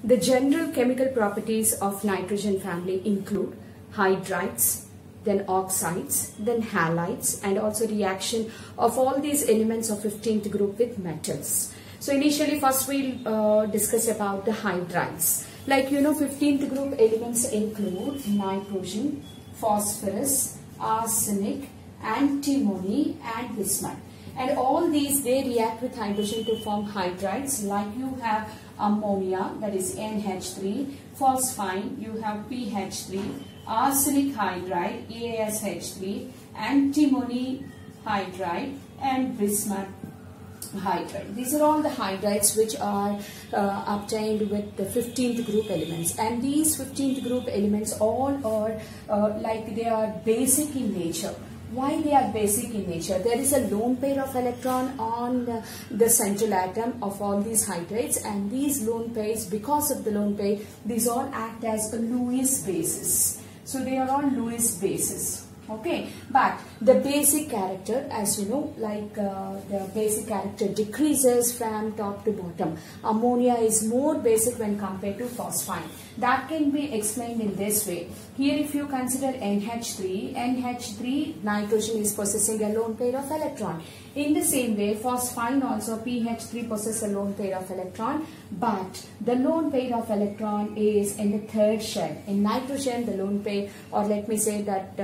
The general chemical properties of nitrogen family include hydrides, then oxides, then halides, and also reaction of all these elements of 15th group with metals. So initially first we'll discuss about the hydrides. Like 15th group elements include nitrogen, phosphorus, arsenic, antimony and bismuth. And all these, they react with hydrogen to form hydrides. Like you have ammonia, that is NH3, phosphine, you have PH3, arsenic hydride, AsH3, antimony hydride and bismuth hydride. These are all the hydrides which are obtained with the 15th group elements, and these 15th group elements all are like they are basic in nature. Why they are basic in nature? There is a lone pair of electron on the central atom of all these hydrides, and these lone pairs, because of the lone pair, these all act as a Lewis bases. So they are all Lewis bases. Okay, but the basic character, as you know, like the basic character decreases from top to bottom. Ammonia is more basic when compared to phosphine. That can be explained in this way. Here if you consider NH3, nitrogen is possessing a lone pair of electron. In the same way, phosphine also, PH3 possesses a lone pair of electron, but the lone pair of electron is in the third shell. In nitrogen, the lone pair, or let me say that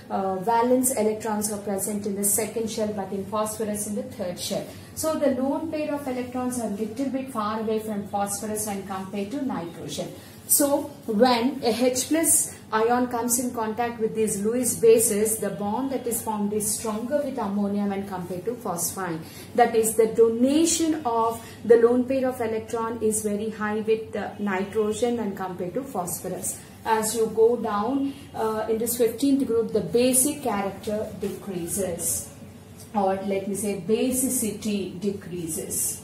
valence electrons are present in the second shell, but in phosphorus in the third shell. So the lone pair of electrons are a little bit far away from phosphorus when compared to nitrogen. So when a H plus ion comes in contact with these Lewis bases, the bond that is formed is stronger with ammonia when compared to phosphine. That is, the donation of the lone pair of electron is very high with nitrogen when compared to phosphorus. As you go down in this 15th group, the basic character decreases, or let me say basicity decreases.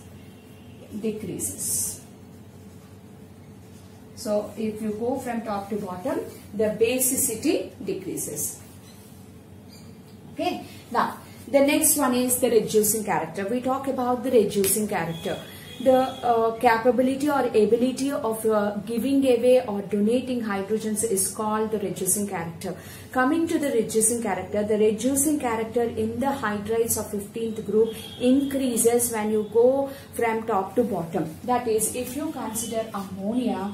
So if you go from top to bottom, the basicity decreases. Okay. Now, the next one is the reducing character. We talk about the reducing character. The capability or ability of giving away or donating hydrogens is called the reducing character. Coming to the reducing character in the hydrides of 15th group increases when you go from top to bottom. That is, if you consider ammonia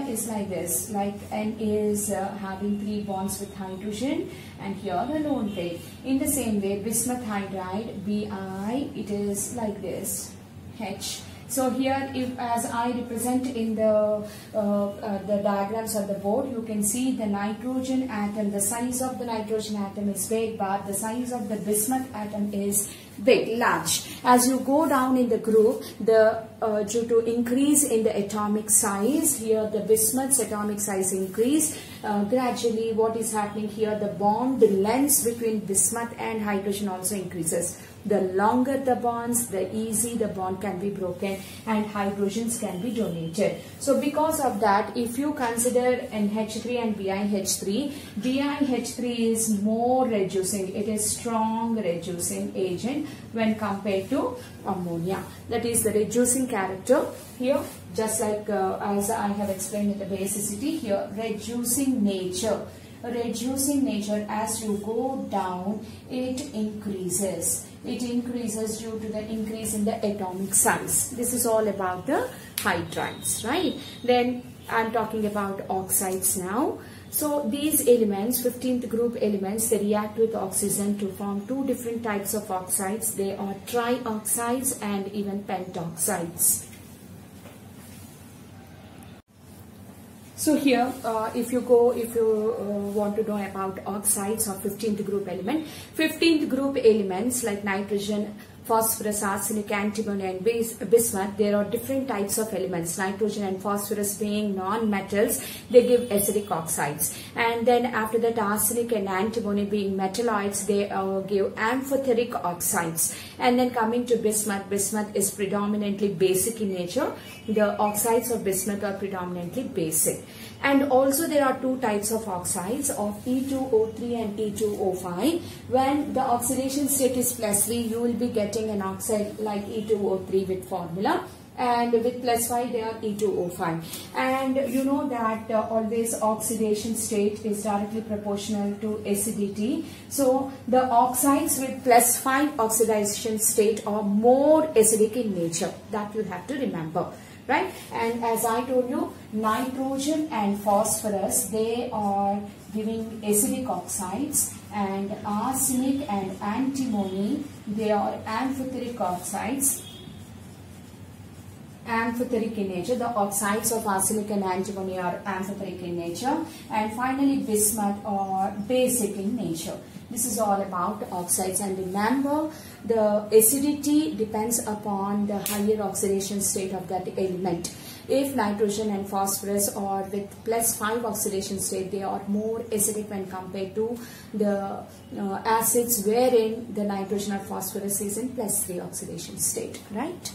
is like this, like N is having 3 bonds with hydrogen, and here the lone pair. In the same way, bismuth hydride, Bi, it is like this, H. So here, if as I represent in the diagrams on the board, you can see the nitrogen atom, the size of the nitrogen atom is big, but the size of the bismuth atom is big, large. As you go down in the group, due to increase in the atomic size, here the bismuth's atomic size increase. Gradually, what is happening here, the bond, the length between bismuth and hydrogen also increases. The longer the bonds, the easy the bond can be broken and hydrogens can be donated. So because of that, if you consider NH3 and BiH3, BiH3 is more reducing. It is strong reducing agent when compared to ammonia. That is the reducing character here, just like as I have explained in the basicity here, reducing nature. Reducing nature, as you go down, it increases. It increases due to the increase in the atomic size. This is all about the hydrides, right? Then I'm talking about oxides now. So these elements, 15th group elements, they react with oxygen to form 2 different types of oxides. They are trioxides and even pentoxides. So here, if you want to know about oxides of 15th group element, 15th group elements like nitrogen, phosphorus, arsenic, antimony and bismuth, there are different types of elements. Nitrogen and phosphorus being non-metals, they give acidic oxides. And then after that, arsenic and antimony being metalloids, they give amphoteric oxides. And then coming to bismuth, bismuth is predominantly basic in nature. The oxides of bismuth are predominantly basic. And also there are 2 types of oxides of E2O3 and E2O5. When the oxidation state is +3, you will be getting an oxide like E2O3 with formula. and with +5 they are E2O5. And you know that always oxidation state is directly proportional to acidity. So the oxides with +5 oxidation state are more acidic in nature. That you have to remember. Right? And as I told you, nitrogen and phosphorus, they are giving acidic oxides, and arsenic and antimony, they are amphoteric oxides, amphoteric in nature. The oxides of arsenic and antimony are amphoteric in nature, and finally bismuth are basic in nature. This is all about oxides, and remember the acidity depends upon the higher oxidation state of that element. If nitrogen and phosphorus are with +5 oxidation state, they are more acidic when compared to the acids wherein the nitrogen or phosphorus is in +3 oxidation state, right?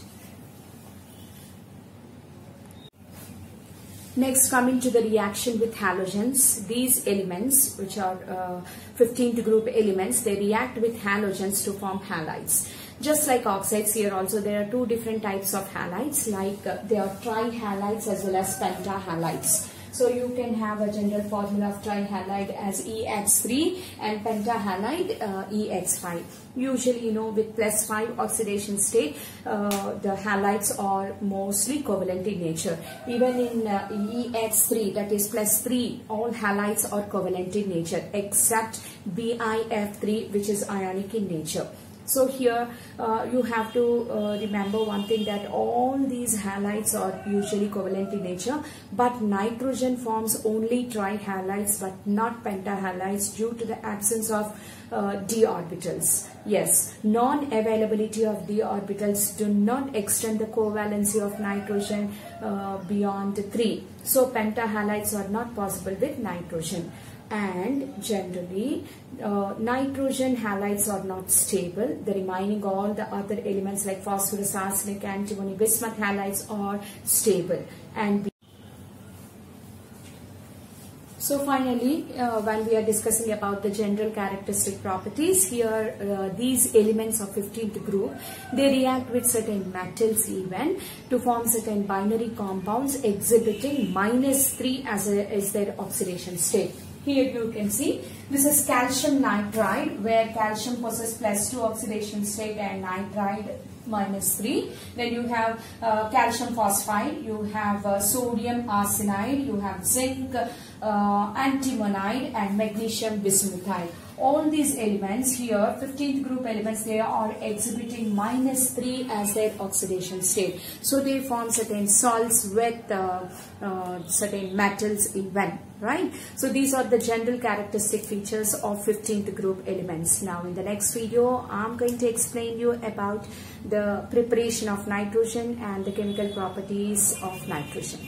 Next, coming to the reaction with halogens, these elements, which are 15th group elements, they react with halogens to form halides. Just like oxides, here also there are two different types of halides, like they are trihalides as well as pentahalides. So you can have a general formula of trihalide as EX3 and pentahalide EX5. Usually, you know, with +5 oxidation state, the halides are mostly covalent in nature. Even in EX3, that is +3, all halides are covalent in nature except BiF3, which is ionic in nature. So here you have to remember one thing, that all these halides are usually covalent in nature, but nitrogen forms only trihalides but not pentahalides due to the absence of d orbitals. Yes, non-availability of d orbitals do not extend the covalency of nitrogen beyond 3. So pentahalides are not possible with nitrogen. And generally nitrogen halides are not stable. The remaining all the other elements like phosphorus, arsenic, antimony, bismuth halides are stable. And so finally, when we are discussing about the general characteristic properties, here these elements of 15th group, they react with certain metals even to form certain binary compounds exhibiting -3 as their oxidation state. Here you can see this is calcium nitride, where calcium possesses +2 oxidation state and nitride -3. Then you have calcium phosphide, you have sodium arsenide, you have zinc antimonide and magnesium bismuthide. All these elements here, 15th group elements, they are exhibiting -3 as their oxidation state. So they form certain salts with certain metals even, right? So these are the general characteristic features of 15th group elements. Now in the next video, I'm going to explain you about the preparation of nitrogen and the chemical properties of nitrogen.